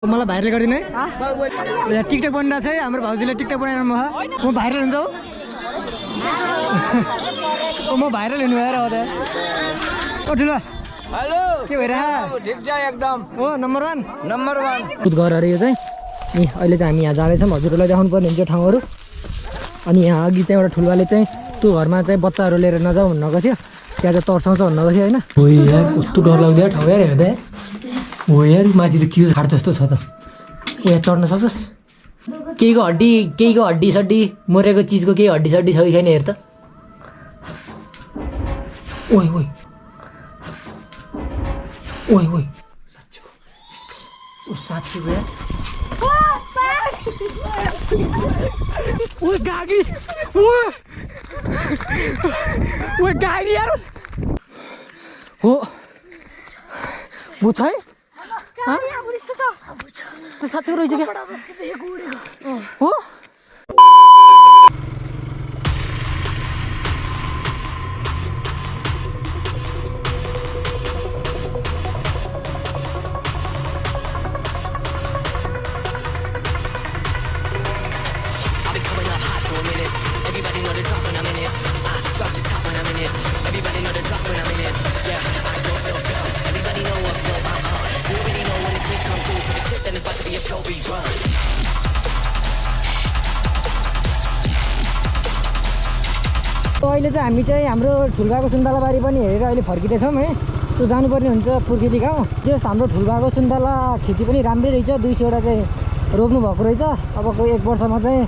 मलाई भाइरल गरिदिनु है यहाँ टिकटक बनिरहेको छ है हाम्रो भाउजूले टिकटक बनाइरहनु भयो म भाइरल हुन्छ हौ म भाइरल हुनु भएर हो त ओ ठुलो हेलो के भइरहेको ठिक छ एकदम हो नम्बर 1 कुद घर अरे यो चाहिँ नि अहिले चाहिँ हामी यहाँ जाँदैछौँ हजुरहरूलाई देखाउनु पर्ने हुन्छ ठाउँहरू अनि यहाँ अघि चाहिँ एउटा ठुलवाले चाहिँ त्यो घरमा चाहिँ बच्चाहरू लिएर नजाऊ भन्नको थियो त्यहाँ चाहिँ तर्साउँछ भन्नको थियो होइन हो यार कस्तो डर लाग्दैन ठाउँ यार हेर्दा हो यार माथि त के खाट जस्तो छ त यहाँ चढ्न सक्छस् केहीको हड्डी सड्डी मरेको चिजको केही हड्डी सड्डी छ कि छैन हेर त ओइ ओइ ओइ ओइ साँच्चीको यार ओ गागी ओ गागी यार हो बुझ है साँच्चो रहेछ क्या हो अहिले चाहिँ हामी चाहिँ हाम्रो ठुलबाको सुन्तलाबारी पनि हेरेर अहिले फर्किँदैछौँ है सो जानुपर्ने हुन्छ पुर्खेली गाउँ जस हाम्रो ठुलबाको सुन्तला खेती पनि राम्रै रहेछ 200वटा चाहिँ रोप्नु भएको रहेछ अबको 1 वर्षमा चाहिँ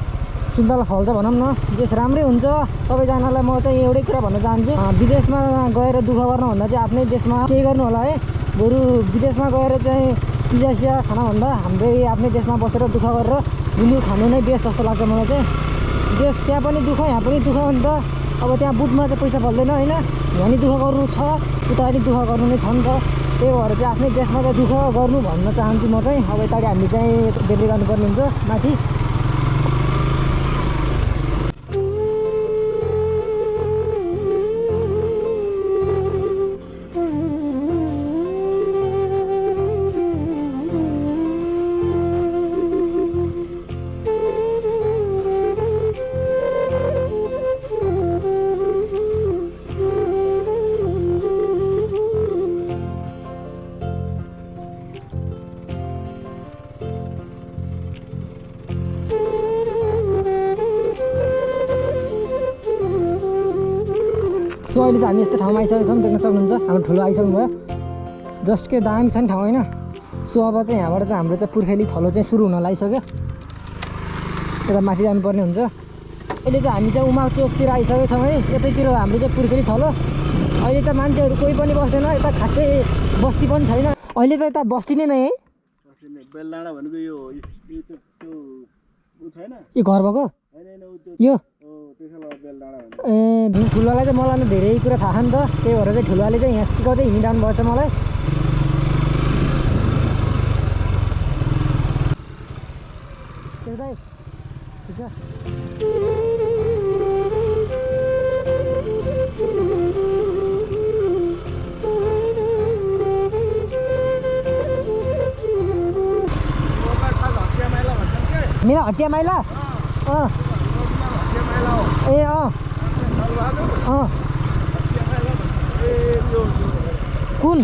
सुन्तला फल्छ भनौँ न जस राम्रै हुन्छ सबैजनालाई म चाहिँ एउटै कुरा भन्न चाहन्छु विदेशमा गएर दुःख गर्नुभन्दा चाहिँ आफ्नै देशमा केही गर्नु होला है बरु विदेशमा गएर चाहिँ पिज्जा खानभन्दा हाम्रै आफ्नै देशमा बसेर दुःख गरेर गुलियो खानु नै बेस्ट जस्तो लाग्छ मलाई चाहिँ देश त्यहाँ पनि दुःख यहाँ पनि दुःख हो नि त अब त्यहाँ बुटमा चाहिँ पैसा फल्दैन होइन यहाँ नि दुःख गर्नु छ उता नि दुःख गर्नु नै छ नि त त्यही भएर चाहिँ आफ्नै देशमा चाहिँ दुःख गर्नु भन्न चाहन्छु म चाहिँ अब यताडि हामी चाहिँ डेली गर्नुपर्ने हुन्छ माथि सो अहिले चाहिँ हामी यस्तो ठाउँमा आइसकेको छौँ देख्न सक्नुहुन्छ हाम्रो ठुलो आइसक्नु भयो जस्ट के दामी छ नि ठाउँ होइन सो अब चाहिँ यहाँबाट चाहिँ हाम्रो चाहिँ पुर्खेली थलो चाहिँ सुरु हुन लागिसक्यो यता माथि जानुपर्ने हुन्छ अहिले चाहिँ हामी चाहिँ उमा चोकतिर आइसकेको छौँ है यतैतिर हाम्रो चाहिँ पुर्खेली थलो अहिले त मान्छेहरू कोही पनि बस्दैन यता खासै बस्ती पनि छैन अहिले त यता बस्ती नै है बेलडाँडा भनेको यो घर भएको यो ए ठुलोलाई चाहिँ मलाई धेरै कुरा थाहा छ नि त त्यही भएर चाहिँ ठुलोले चाहिँ यहाँ सिकाउँदै हिँडिरहनु भएको छ मलाई ठिक छ मेरो हटिया माइला ए कुन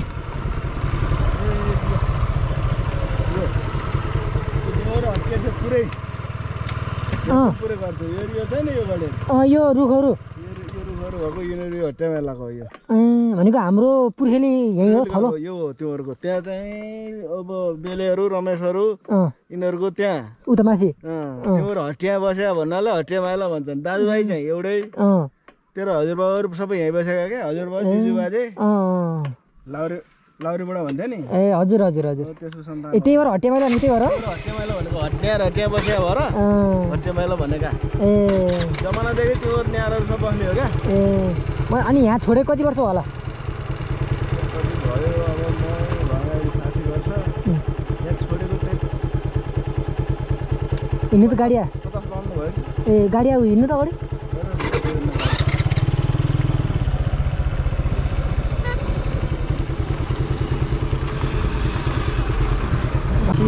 यो रुखहरू भनेको हाम्रो पुर्खेली यही हो थलो यो त्योहरूको त्यहाँ चाहिँ अब बेलेहरू रमेशहरू यिनीहरूको त्यहाँ उता माथि त्योहरू हटिया बस्या भन्नाले हटिया माइला भन्छन् दाजुभाइ चाहिँ एउटै तेरो हजुरबाबुहरू सबै यहीँ बसेका क्या हजुरबाबु जिजु बाजे लाउरीबाट भन्थ्यो नि ए हजुर हजुर हजुर त्यसको सन्तान त्यही भएर हटिया माइला त्यही भएर हटिया माइला भनेको हटिया बस्या भएर हटिया माइला भनेका ए जमानादेखि त्यो न्यारहरू सब बस्ने हो क्या ए अनि यहाँ छोडेको कति वर्ष होला भयो अब म 60 वर्ष यहाँ छोडेको चाहिँ हिँड्नु त गाडी 50 पाउनु भयो ए गाडी हिँड्नु त अगाडि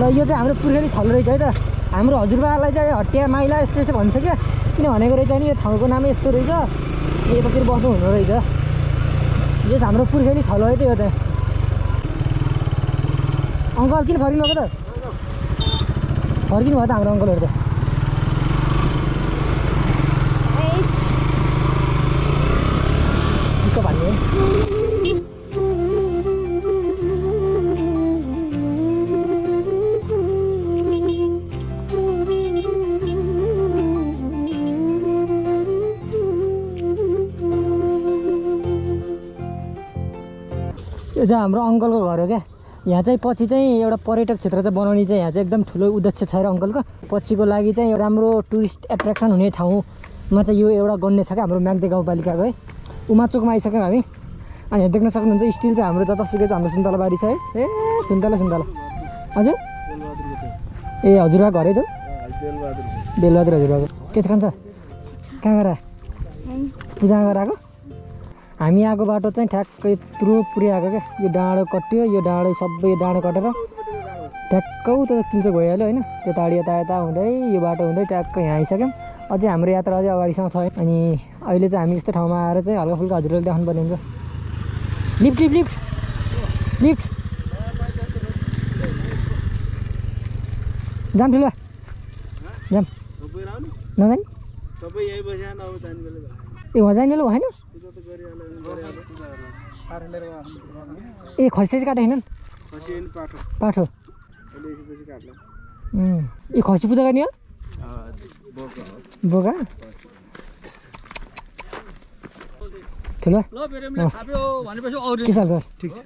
ल यो चाहिँ हाम्रो पुर्खेली थलो रहेछ है त हाम्रो हजुरबालाई चाहिँ हटिया माइला यस्तो यस्तो भन्छ क्या किन भनेको रहेछ नि यो ठाउँको नाम यस्तो रहेछ यतातिर बस्नु हुनु रहेछ यो चाहिँ हाम्रो पुर्खेली थलो है त यो चाहिँ अङ्कल किन फर्किनु भएको त फर्किनु भयो त हाम्रो अङ्कलहरू त भन्ने यो चाहिँ हाम्रो अङ्कलको घर हो क्या यहाँ चाहिँ पछि चाहिँ एउटा पर्यटक क्षेत्र चाहिँ बनाउने चाहिँ यहाँ चाहिँ एकदम ठुलो उद्देश्य छ र अङ्कलको पछिको लागि चाहिँ राम्रो टुरिस्ट एट्र्याक्सन हुने ठाउँमा चाहिँ यो एउटा गन्ने छ क्या हाम्रो म्याग्दे गाउँपालिकाको है उमाचोकमा आइसक्यौँ हामी अनि यहाँ देख्न सक्नुहुन्छ स्टिल चाहिँ हाम्रो जतासुकै चाहिँ हाम्रो सुन्तला बारी छ है ए सुन्तला हजुर ए हजुरबा घरै त बेलबहादुर हजुरबाको के छ खान्छ कहाँ गएर पूजा गरेर आएको हामी आएको बाटो चाहिँ ठ्याक्कै यत्रो पुऱ्याएको क्या यो डाँडो कट्यो यो डाँडो सबै डाँडो कटेर ठ्याक्कै उता किल्चोक भइहाल्यो होइन त्यो ताडी यता हुँदै यो बाटो हुँदै ट्याक्कै यहाँ आइसक्यौँ अझै हाम्रो यात्रा अझै अगाडिसम्म छ अनि अहिले चाहिँ हामी यस्तो ठाउँमा आएर चाहिँ हल्का फुल्का हजुरहरूले देखाउनु पर्ने हुन्छ लिफ्ट लिफ्ट लिफ्ट लिफ्ट जाम ठुलो जाम नजाने ए वहाँ जाने बेला भएन ए खसी चाहिँ काटेको छैनन् पाठो ए खसी पूजा गर्ने हो बोका ठुलो के छ ठिक छ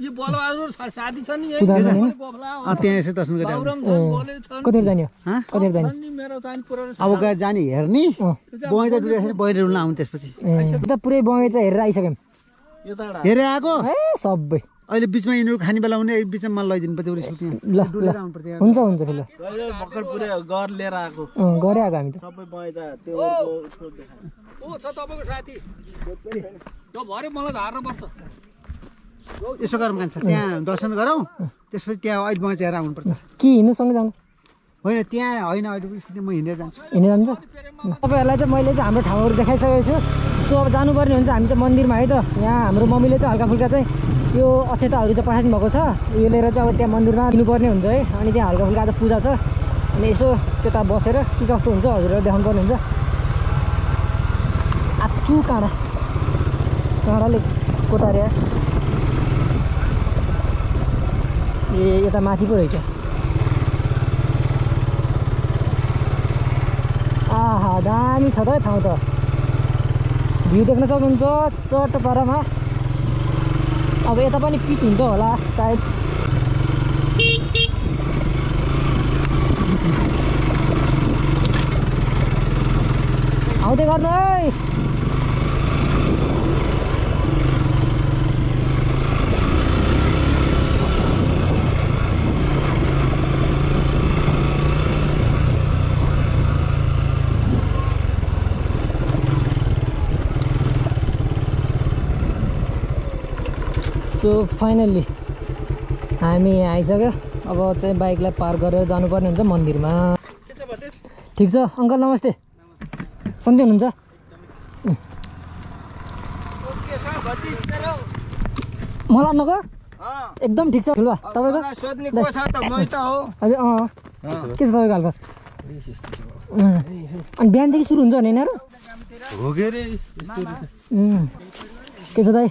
कतिखेर जाने हो कतिखेर जाने अब गएर जाने हेर्ने बगैँचा डुलेर बहिर डुल्न आउनु त्यसपछि त पुरै बगैँचा हेरेर आइसक्यौँ हेरे आएको ए सबै अहिले बिचमा यिनीहरू खाने बेला हुने बिचमा लैदिनु पर्यो ल हुन्छ हुन्छ ठुलो भर्खर पुरै घर लिएर आएको गरे आएको हामी त सबै बगैँचा त्यो छ तपाईँको साथी त्यो भरे मलाई धार्नु पर्छ यसो गरौँ कान्छ त्यहाँ दर्शन गरौँ त्यसपछि त्यहाँ अहिले बगैँचा हेरेर आउनुपर्छ कि हिँड्नुसँग जानु होइन त्यहाँ होइन अहिले म हिँडेर जान्छु हिँडेर जान्छ तपाईँहरूलाई चाहिँ मैले चाहिँ हाम्रो ठाउँहरू देखाइसकेको छु सो अब जानुपर्ने हुन्छ हामी चाहिँ मन्दिरमा है त यहाँ हाम्रो मम्मीले चाहिँ हल्का फुल्का चाहिँ यो अक्षताहरू चाहिँ पठाइदिनु भएको छ यो लिएर चाहिँ अब त्यहाँ मन्दिरमा दिनुपर्ने हुन्छ है अनि त्यहाँ हल्का फुल्का आज पूजा छ अनि यसो त्यता बसेर के कस्तो हुन्छ हजुरहरू देखाउनु पर्ने हुन्छ आचु काँडाले कोतार्या ए यता माथि पो रहेछ आहा दामी छ त ठाउँ त भ्यू देख्न सक्नुहुन्छ चट्टपारामा अब यता पनि पिच हुन्छ होला सायद आउँदै गर्नु है सो फाइनल्ली हामी यहाँ आइसक्यो अब चाहिँ बाइकलाई पार्क गरेर जानुपर्ने हुन्छ मन्दिरमा ठिक छ अङ्कल नमस्ते सन्चै हुनुहुन्छ मलाई नको एकदम ठिक छ ठुलो तपाईँको हजुर के छ तपाईँको हालको अनि बिहानदेखि सुरु हुन्छ भने यिनीहरू के छ दाइ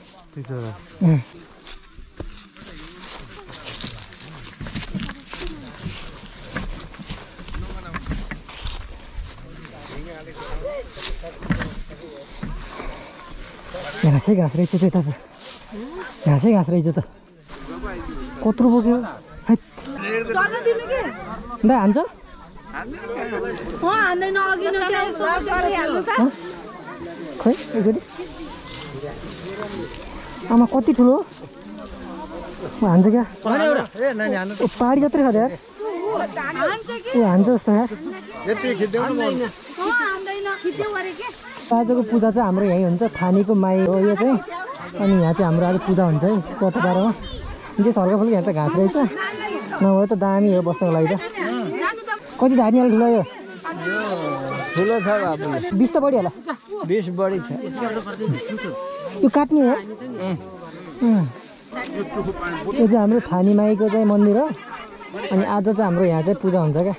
घाँसै घाँस रहेछ त्यता त घाँसै घाँस रहेछ त कत्रो बोक्यो दाइ हान्छ खै एकचोटि आमा कति ठुलो हान्छ क्या पहाडी जत्रै खाँदा यार ए हान्छ जस्तो यार आजको पूजा चाहिँ हाम्रो यहीँ हुन्छ थानीको माई हो यो चाहिँ अनि यहाँ चाहिँ हाम्रो आज पूजा हुन्छ है चट्टपारामा त्यस हल्का फुल्का यहाँ चाहिँ घाँस रहेछ नभए त दामी हो बस्नको लागि त कति धार्ने होला ठुलो यो ठुलो छ बाबुले 20 त बढी होला 20 बढी छ यो काट्ने हो यो चाहिँ हाम्रो थानी माईको चाहिँ मन्दिर हो अनि आज चाहिँ हाम्रो यहाँ चाहिँ पूजा हुन्छ क्या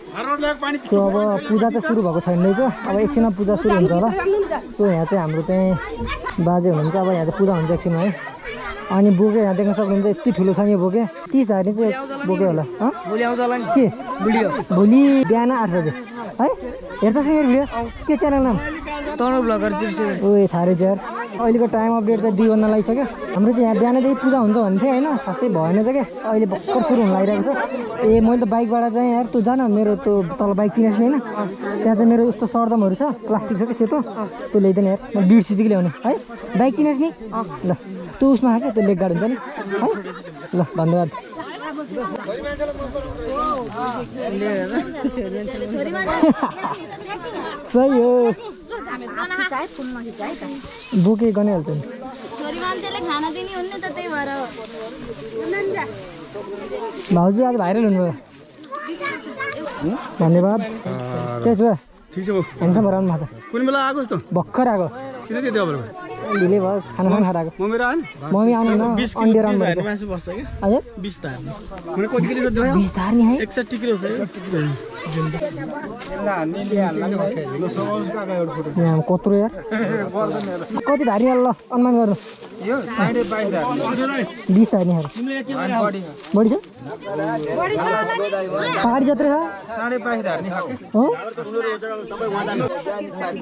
सो अब पूजा चाहिँ सुरु भएको छैन रहेछ अब एकछिनमा पूजा सुरु हुन्छ होला सो यहाँ चाहिँ हाम्रो चाहिँ बाजे हुनुहुन्छ अब यहाँ चाहिँ पूजा हुन्छ एकछिनमा है अनि बोके यहाँ देख्न सक्नुहुन्छ यति ठुलो छ नि यो बोके 30 धार्ने चाहिँ बोके होला भोलि आउँछ होला नि के भोलि बिहान 8 बजे है हेर्छ मेरो भिडियो के च्यानल नाम तनु ब्लगर ओए थाहा रहेछ यार अहिलेको टाइम अपडेट चाहिँ 2 बन्न लागिसक्यो हाम्रो चाहिँ यहाँ बिहानदेखि पूजा हुन्छ भन्थ्यो होइन खासै भएन चाहिँ क्या अहिले भर्खर सुरु हुन लागिरहेको छ ए मैले त बाइकबाट चाहिँ यार तँ जान मेरो त्यो तल बाइक चिनेस् होइन त्यहाँ चाहिँ मेरो यस्तो सरदमहरू छ प्लास्टिक छ कि सेतो त्यो ल्याइदिने यार म बिर्सिछु कि ल्याउने है बाइक चिनेस् नि ल त्यो उसमा आएको त्यो लेग गार्ड हुन्छ नि है ल धन्यवाद सही हो बोके गनिहाल्छ नि भाउजू आज भाइरल हुनुभयो धन्यवाद त्यसो भए ठिक छ ह्यान्डसम हराउनु भएको कुन बेला आएको जस्तो भर्खर आएको किन त्यति अब ढिलै भयो खाना खाएर आएको म मेरो आएन मम्मी आउनु न अन्डे राम भन्छ मासु बस्छ क्या हजुर 20 धार्ने मैले कति किलो सोध्दै 20 धार्ने है 61 किलो छ यहाँ कत्रो यार कति धार्ने ल अनुमान गर्नु यो 22.5 धार्ने 20 धार्ने बढी छ पहाडी जत्रै छ 22.5 धार्ने हो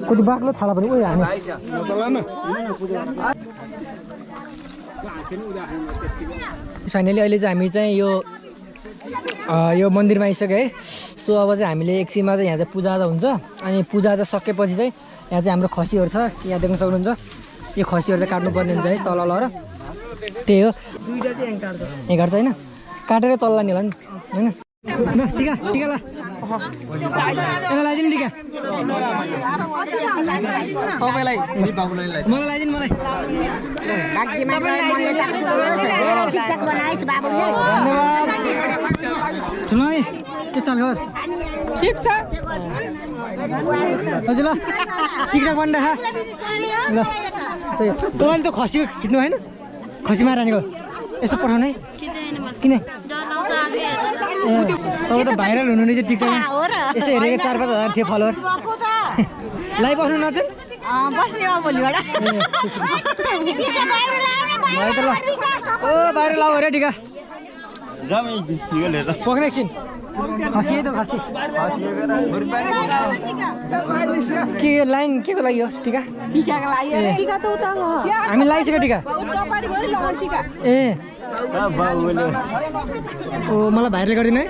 कति बाक्लो छाला पनि उयो हाने फाइनली अहिले चाहिँ हामी चाहिँ यो मन्दिरमा आइसक्यो है सो अब चाहिँ हामीले एकछिनमा चाहिँ यहाँ चाहिँ पूजा हुन्छ अनि पूजा चाहिँ सकेपछि चाहिँ यहाँ चाहिँ हाम्रो खसीहरू छ यहाँ देख्न सक्नुहुन्छ यो खसीहरू चाहिँ काट्नुपर्ने हुन्छ है तल लर त्यही हो यहाँ काट्छ होइन काटेर तल लाने होला नि होइन टिका टिका ल लगाइदिनु टिका तपाईँलाई मलाई लगाइदिनु मलाई ठुलो के चाल खबर ठिक छ हजुर ल टिकटक बन्द राख ल तपाईँले त खसी खिच्नु होइन खसी मारानीको यसो पठाउनु है किन तपाईँ त भाइरल हुनु नि चाहिँ टिकटकमा यसो हेरेको 4-5 हजार थियो फलोवर लाइभ आउनु नचाहिँ बस्ने हो भोलिबाट भयो त ल ओ भाइरल आऊ अरे टिका पक्रेको एकछिन खसी है त खसी के लाइन के को लागि हो टिका टिकाको लागि टिका त उता हो हामी लगाइसक्यो टिका ए ओ मलाई भाइरल गरिदिनु है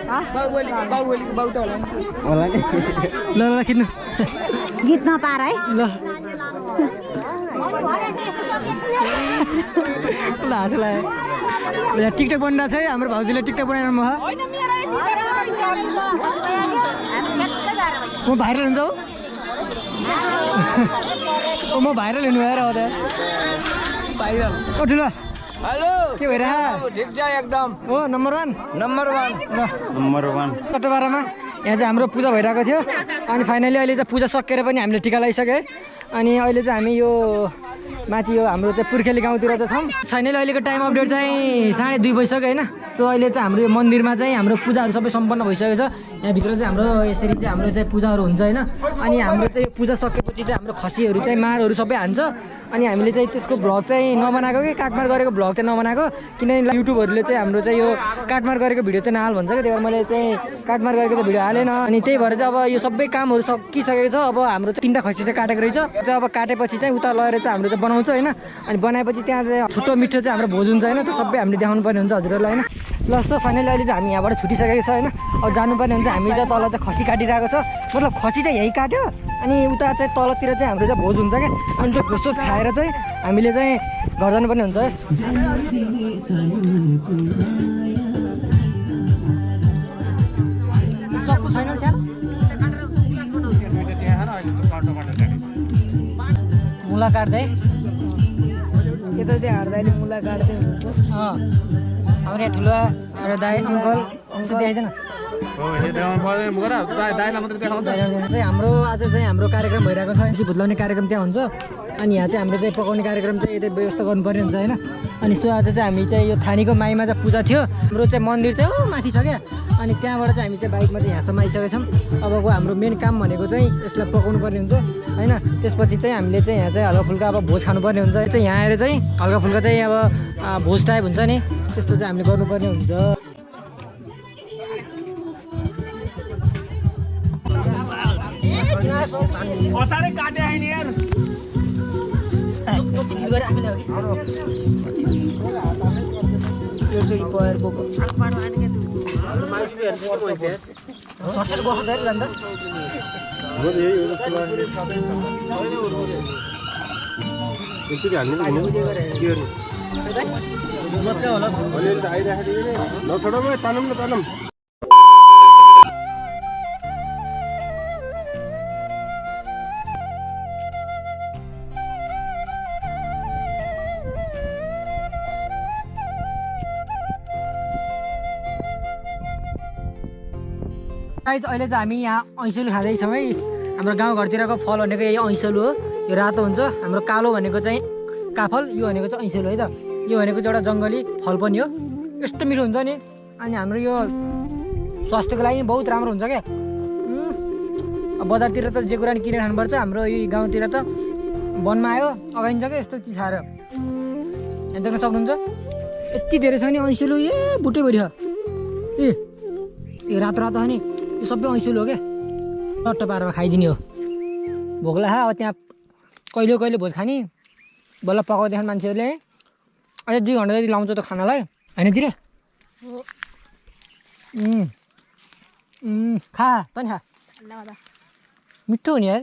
ल ल खिच्नु गीत नपार है ल हाँसो लाग्यो टिकटक बनिरहेको छ है हाम्रो भाउजूले टिकटक बनाइरहनु भयो म भाइरल हुन्छ हो म भाइरल हुनु भएर हो त भाइरल ओ ठुलो हेलो के भइरहेको ठिक छ एकदम हो नम्बर 1 कटबारामा यहाँ चाहिँ हाम्रो पूजा भइरहेको थियो अनि फाइनली अहिले चाहिँ पूजा सकेर पनि हामीले टिका लगाइसक्यो है अनि अहिले चाहिँ हामी यो माथि यो हाम्रो चाहिँ पुर्खेली गाउँतिर चाहिँ छौँ फाइनली अहिलेको टाइम अपडेट चाहिँ 2:30 भइसक्यो होइन सो अहिले चाहिँ हाम्रो यो मन्दिरमा चाहिँ हाम्रो पूजाहरू सबै सम्पन्न भइसकेको छ यहाँभित्र चाहिँ हाम्रो यसरी चाहिँ हाम्रो चाहिँ पूजाहरू हुन्छ होइन अनि हाम्रो चाहिँ पूजा सकेपछि चाहिँ हाम्रो खसीहरू चाहिँ मारहरू सबै हान्छ अनि हामीले चाहिँ त्यसको भ्लग चाहिँ नबनाएको कि काटमार गरेको भ्लग चाहिँ नबनाएको किनभने युट्युबहरूले चाहिँ हाम्रो चाहिँ यो काटमार गरेको भिडियो चाहिँ नहाल भन्छ क्या त्यही भएर मैले चाहिँ काटमार गरेको त भिडियो हालेन अनि त्यही भएर चाहिँ अब यो सबै कामहरू सकिसकेको छ अब हाम्रो 3टा खसी चाहिँ काटेको रहेछ अब काटेपछि चाहिँ उता लगेर चाहिँ हाम्रो चाहिँ बनाउँछ होइन अनि बनाएपछि त्यहाँ चाहिँ छुट्टो मिठो चाहिँ हाम्रो भोज हुन्छ होइन त्यो सबै हामीले देखाउनु पर्ने हुन्छ हजुरहरूलाई होइन ल सो फाइनली अहिले चाहिँ हामी यहाँबाट छुटिसकेको छ होइन अब जानुपर्ने हुन्छ हामी चाहिँ तल चाहिँ खसी काटिरहेको छ मतलब खसी चाहिँ यहीँ काट्यो अनि उता चाहिँ तलतिर चाहिँ हाम्रो चाहिँ भोज हुन्छ क्या अनि त्यो भोज खाएर चाहिँ हामीले चाहिँ घर जानुपर्ने हुन्छ है चक्कु छैन स्याल मुला काट्दै यता चाहिँ हार्दाले मुला काट्दै हुन्छ हाम्रो यहाँ ठुलो हाम्रो दाइ अङ्कल आउँछ देखाइदिएन चाहिँ हाम्रो आज चाहिँ हाम्रो कार्यक्रम भइरहेको छ पछि भुत्लाउने कार्यक्रम त्यहाँ हुन्छ अनि यहाँ चाहिँ हाम्रो चाहिँ पकाउने कार्यक्रम चाहिँ यतै व्यवस्था गर्नुपर्ने हुन्छ होइन अनि सो आज चाहिँ हामी चाहिँ यो थानीको माईमा चाहिँ पूजा थियो हाम्रो चाहिँ मन्दिर चाहिँ माथि छ क्या अनि त्यहाँबाट चाहिँ हामी चाहिँ बाइकमा चाहिँ यहाँसम्म आइसकेका छौँ अबको हाम्रो मेन काम भनेको चाहिँ यसलाई पकाउनु पर्ने हुन्छ होइन त्यसपछि चाहिँ हामीले चाहिँ यहाँ चाहिँ हल्का फुल्का अब भोज खानुपर्ने हुन्छ चाहिँ यहाँ आएर चाहिँ हल्का फुल्का चाहिँ अब भोज टाइप हुन्छ नि त्यस्तो चाहिँ हामीले गर्नुपर्ने हुन्छ अचानक काटे आइन यार यो चाहिँ पयर बोको अहिले चाहिँ हामी यहाँ ऐँसेलु खाँदैछौँ है हाम्रो गाउँघरतिरको फल भनेको यही ऐँसेलु हो यो रातो हुन्छ हाम्रो कालो भनेको चाहिँ काफल यो भनेको चाहिँ ऐँसेलु है त यो भनेको चाहिँ एउटा जङ्गली फल पनि हो यस्तो मिठो हुन्छ नि अनि हाम्रो यो स्वास्थ्यको लागि बहुत राम्रो हुन्छ क्या बजारतिर त जे कुरा नि किनेर खानुपर्छ हाम्रो यो गाउँतिर त वनमा आयो अगाइन्छ क्या यस्तो चिज खाएर यहाँ देख्न सक्नुहुन्छ यति धेरै छ नि ऐँसेलु ए बुटैभरि छ ए रातो रातो छ नि यो सबै ऐँसेलु हो क्या टट्ट पारेर खाइदिने हो भोक लाग्यो अब त्यहाँ कहिले कहिले भोज खाने बल्ल पकाउँदैछन् मान्छेहरूले अझै 2 घन्टा जति लाउँछ त खानालाई होइनतिर खा तँ नि खा मिठो हो नि यार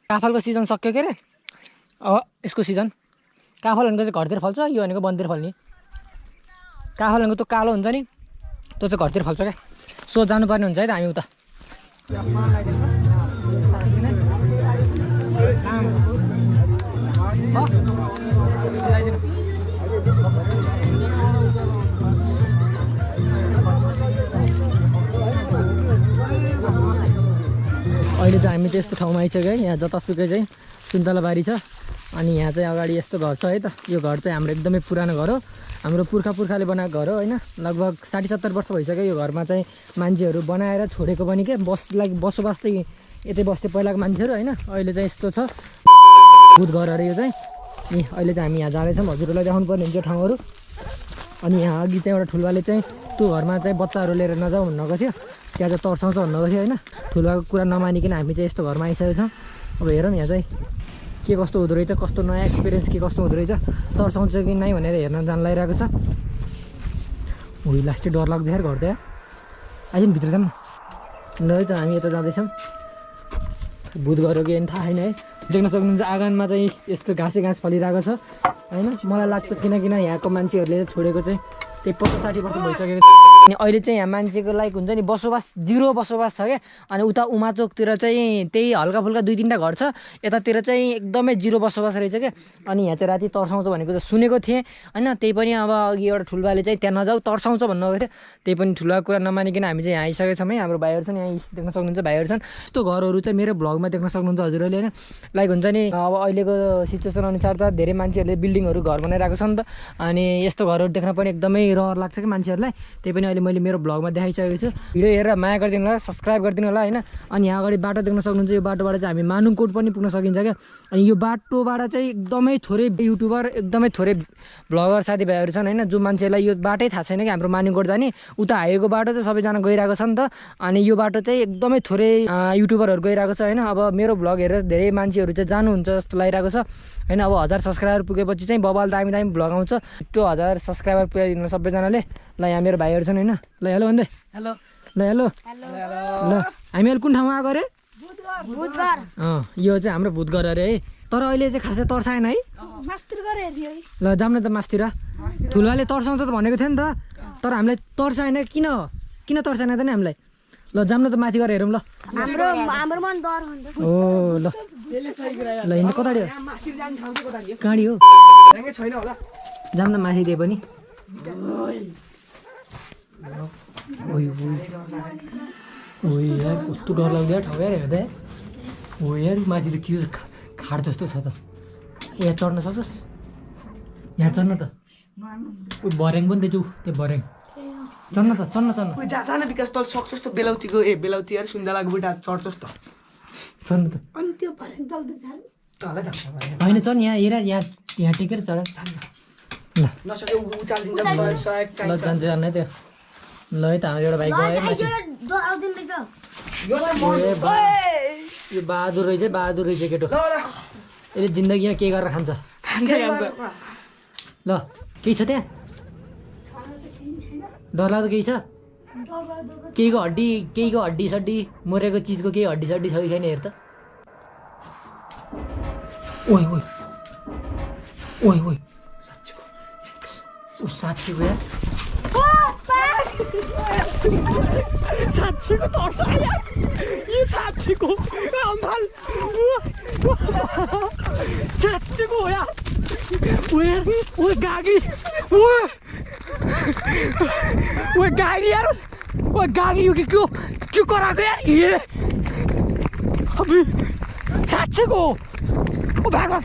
काफलको सिजन सक्यो के अरे अब यसको सिजन काफल भनेको चाहिँ घरतिर फल्छ यो भनेको वनतिर फल्ने काफल भनेको त्यो कालो हुन्छ नि त्यो चाहिँ घरतिर फल्छ क्या सो जानुपर्ने हुन्छ है त हामी उता अहिले चाहिँ हामी चाहिँ यस्तो ठाउँमा आइसक्यो है यहाँ जतासुकै चाहिँ सुन्तला बारी छ अनि यहाँ चाहिँ अगाडि यस्तो घर छ है त यो घर चाहिँ हाम्रो एकदमै पुरानो घर हो हाम्रो पुर्खाले बनाएको घर हो होइन लगभग 60-70 वर्ष भइसक्यो यो घरमा चाहिँ मान्छेहरू बनाएर छोडेको पनि के बसोबास चाहिँ यतै बस्थे पहिलाको मान्छेहरू होइन अहिले चाहिँ यस्तो छ भूत घरहरू यो चाहिँ नि अहिले चाहिँ हामी यहाँ जाँदैछौँ हजुरहरूलाई देखाउनु पर्ने हुन्छ ठाउँहरू अनि यहाँ अघि चाहिँ एउटा ठुलबाले चाहिँ त्यो घरमा चाहिँ बच्चाहरू लिएर नजाऊ भन्नको थियो त्यहाँ चाहिँ तर्साउँछ भन्नको थियो होइन ठुलबाको कुरा नमानिकन हामी चाहिँ यस्तो घरमा आइसकेको छौँ अब हेरौँ यहाँ चाहिँ के कस्तो हुँदो रहेछ कस्तो नयाँ एक्सपिरियन्स के कस्तो हुँदो रहेछ तर्साउँछ कि नै भनेर हेर्न जान लागिरहेको छ उही लास्टै डर लाग्दै घर त आइज नि भित्र जाऊँ ल है त हामी यता जाँदैछौँ भूत घर हो कि थाहा छैन है देख्न सक्नुहुन्छ आँगनमा चाहिँ यस्तो घाँस फलिरहेको छ होइन मलाई लाग्छ किन यहाँको मान्छेहरूले छोडेको चाहिँ त्यही 50-60 वर्ष भइसकेको छ अनि अहिले चाहिँ यहाँ मान्छेको लाइक हुन्छ नि बसोबास जिरो बसोबास छ क्या अनि उता उमाचोकतिर चाहिँ त्यही हल्का फुल्का 2-3टा घर छ यतातिर चाहिँ एकदमै जिरो बसोबास रहेछ क्या अनि यहाँ चाहिँ राति तर्साउँछ भनेको त सुनेको थिएँ होइन त्यही पनि अब अघि एउटा ठुलबाले चाहिँ त्यहाँ नजाऊ तर्साउँछ भन्नुभएको थियो त्यही पनि ठुलोको कुरा नमानिकन हामी चाहिँ यहाँ आइसकेको छौँ है हाम्रो भाइहरू छन् यहाँ देख्न सक्नुहुन्छ भाइहरू छन् त्यो घरहरू चाहिँ मेरो भ्लगमा देख्न सक्नुहुन्छ हजुरहरूले होइन लाइक हुन्छ नि अब अहिलेको सिचुएसन अनुसार त धेरै मान्छेहरूले बिल्डिङहरू घर बनाइरहेको छ नि त अनि यस्तो घरहरू देख्न पनि एकदमै रहर लाग्छ क्या मान्छेहरूलाई त्यही पनि अहिले मैले मेरो भ्लगमा देखाइसकेको छु भिडियो हेरेर माया गरिदिनु होला सब्सक्राइब गरिदिनु होला होइन अनि यहाँ अगाडि बाटो देख्न सक्नुहुन्छ यो बाटोबाट चाहिँ हामी मानुङकोट पनि पुग्न सकिन्छ क्या अनि यो बाटोबाट चाहिँ एकदमै थोरै युट्युबर एकदमै थोरै भ्लगर साथीभाइहरू छन् होइन जो मान्छेलाई यो बाटै थाहा छैन कि हाम्रो मानुङकोट जाने उता हाइवेको बाटो चाहिँ सबैजना गइरहेको छ नि त अनि यो बाटो चाहिँ एकदमै थोरै युट्युबरहरू गइरहेको छ होइन अब मेरो भ्लग हेरेर धेरै मान्छेहरू चाहिँ जानुहुन्छ जस्तो लागिरहेको छ होइन अब 1000 सब्सक्राइबर पुगेपछि चाहिँ बबाल दामी भ्लग आउँछ त्यो 1000 सब्सक्राइबर पुगाइदिनु सबैजनाले ल यहाँ मेरो भाइहरू छन् होइन ल हेलो भन्दै हेलो ल हेलो ल हामीहरू कुन ठाउँमा आएको अरे यो चाहिँ हाम्रो भूतघर अरे है तर अहिले चाहिँ खासै तर्साएन है ल जाऊँ न त मासतिर ठुलोले तर्साउँछ त भनेको थियो नि त तर हामीलाई तर्साएन किन तर्साएन त नि हामीलाई ल जाऊँ न त माथि गएर हेरौँ ल ओ ल ल हिँड्नु कताडी हो काँडी हो जाऊँ न माथि दिए पनि ओइ यार कस्तो डरलाग्दो ठाउँ यार हेर्दा हो यार माथि त के खाड जस्तो छ त यहाँ चढ्न सक्छस् यहाँ चढ्न त भर्याङ पनि रहेछ त्यो भर्याङ चढ्न त चढ्न जान विकास तल सक्छस् त बेलाउतीको बेलाउती यार सुन्दलाको बुढा चढ्छस् त चढ्न त अनि त्यो भर्याङ तल त जानु तलै जान्छ होइन चढ्न यहाँ टेकेर चढ ल नसके उचालिदिन्छ ल जान्छ जान्न त्यो ल है त हाम्रो एउटा बाइक गयो माथि यो बहादुर रहेछ केटो यसले जिन्दगीमा के गरेर खान्छ ल केही छ त्यहाँ डरलाग्दो केही छ केहीको हड्डी सड्डी मरेको चिजको केही हड्डी सड्डी छ कि छैन हेर त ओइ साँच्चीको यार साँच्चीको तर्छ यार यो साँच्चीको अम्फाल साँच्चीको हो यार ओ गागी यार ओ गागी यो के कराएको यार ये अबे साँच्चीको ओ भाग्न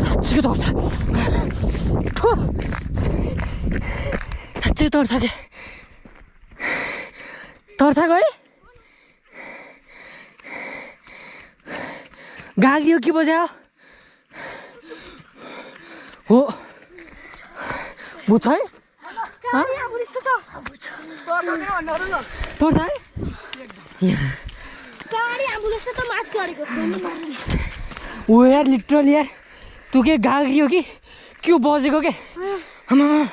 साँच्चीको तर्छ साँच्चीको तर्छ के तर्छको है गाग्यो के बज्यो हो बुझ्छ है तर्छ है ओ यार लिटरली यार तँ के गाग्रियो कि के बजेको के आमा म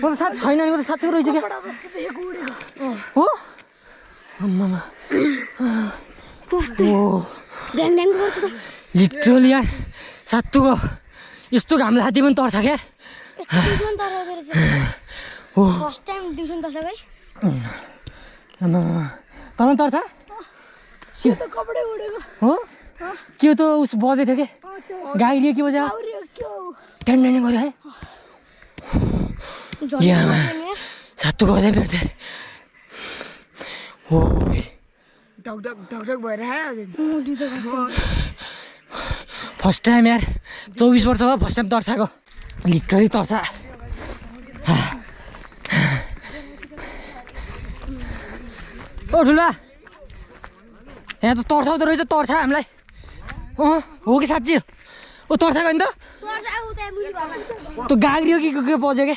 त साथ छैन नि म त साँच्चै रहेछ क्या हो आमा लिटरली यार साँच्चोको यस्तो घाम लाग्दै पनि तर्छ क्या हो आमा तँलाई तर्छ हो के त उस बजेको थियो कि गाईले के बज्यो ट्यान गऱ्यो है सातो बजाइ भेट्छ हो ढकढक भएर फर्स्ट टाइम यार 24 वर्ष भयो फर्स्ट टाइम तर्साएको लिटरली तर्छ ओ ठुला यहाँ त तर्साउँदो रहेछ तर्छ हामीलाई हो कि साँच्ची ओ तर्साएको नि त त्यो गाग्रियो कि के बज्यो के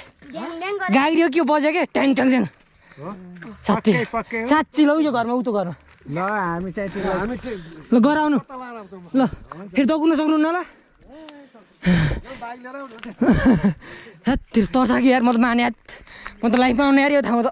गाग्रियो के बज्यो के ट्याङ ट्याङ ट्याङ साँच्ची साँच्ची लौ यो घरमा उतो घरमा ल हामी चाहिँ ल गराउनु ल फेरि दौड्नु सक्नुहुन्न ल तर्छ कि यार म त माने यार म त लाइफमा आउने यार यो ठाउँ त